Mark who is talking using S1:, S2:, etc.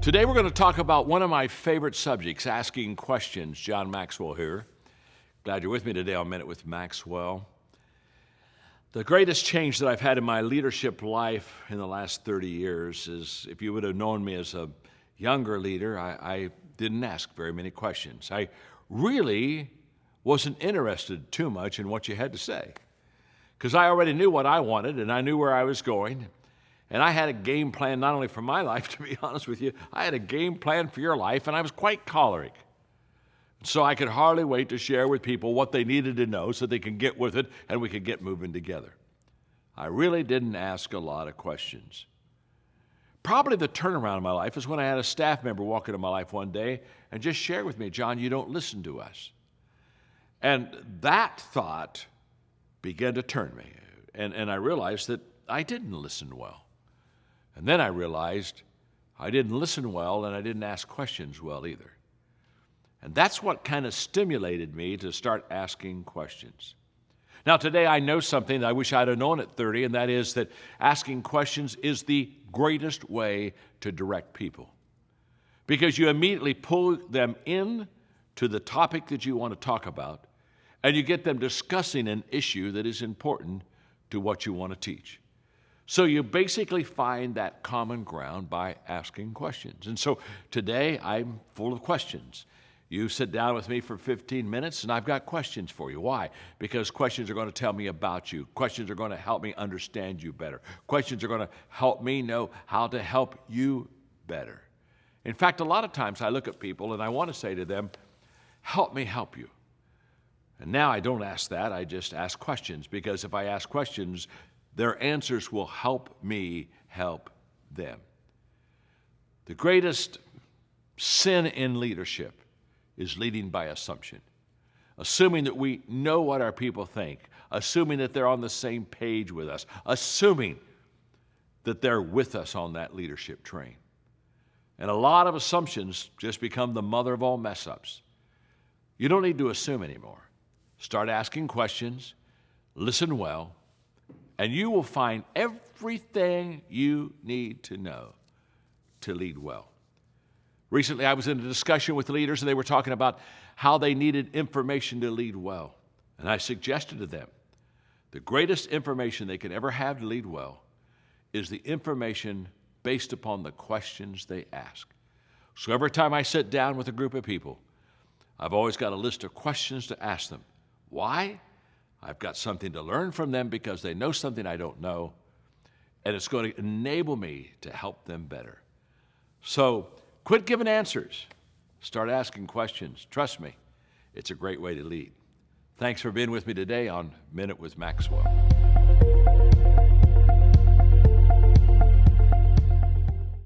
S1: Today we're going to talk about one of my favorite subjects, asking questions. John Maxwell here. Glad you're with me today on Minute with Maxwell. The greatest change that I've had in my leadership life in the last 30 years is, if you would have known me as a younger leader, I didn't ask very many questions. I really wasn't interested too much in what you had to say, because I already knew what I wanted and I knew where I was going. And I had a game plan not only for my life, to be honest with you, I had a game plan for your life, and I was quite choleric. So I could hardly wait to share with people what they needed to know so they could get with it and we could get moving together. I really didn't ask a lot of questions. Probably the turnaround in my life is when I had a staff member walk into my life one day and just share with me, "John, you don't listen to us." And that thought began to turn me. And I realized that I didn't listen well. And then I realized I didn't listen well and I didn't ask questions well either. And that's what kind of stimulated me to start asking questions. Now today I know something that I wish I'd have known at 30, and that is that asking questions is the greatest way to direct people. Because you immediately pull them in to the topic that you want to talk about, and you get them discussing an issue that is important to what you want to teach. So you basically find that common ground by asking questions. And so today I'm full of questions. You sit down with me for 15 minutes and I've got questions for you. Why? Because questions are going to tell me about you. Questions are going to help me understand you better. Questions are going to help me know how to help you better. In fact, a lot of times I look at people and I want to say to them, "Help me help you." And now I don't ask that, I just ask questions, because if I ask questions, their answers will help me help them. The greatest sin in leadership is leading by assumption. Assuming that we know what our people think, assuming that they're on the same page with us, assuming that they're with us on that leadership train. And a lot of assumptions just become the mother of all mess-ups. You don't need to assume anymore. Start asking questions, listen well, and you will find everything you need to know to lead well. Recently, I was in a discussion with leaders, and they were talking about how they needed information to lead well. And I suggested to them, the greatest information they can ever have to lead well is the information based upon the questions they ask. So every time I sit down with a group of people, I've always got a list of questions to ask them. Why? I've got something to learn from them because they know something I don't know, and it's going to enable me to help them better. So quit giving answers. Start asking questions. Trust me, it's a great way to lead. Thanks for being with me today on Minute with Maxwell.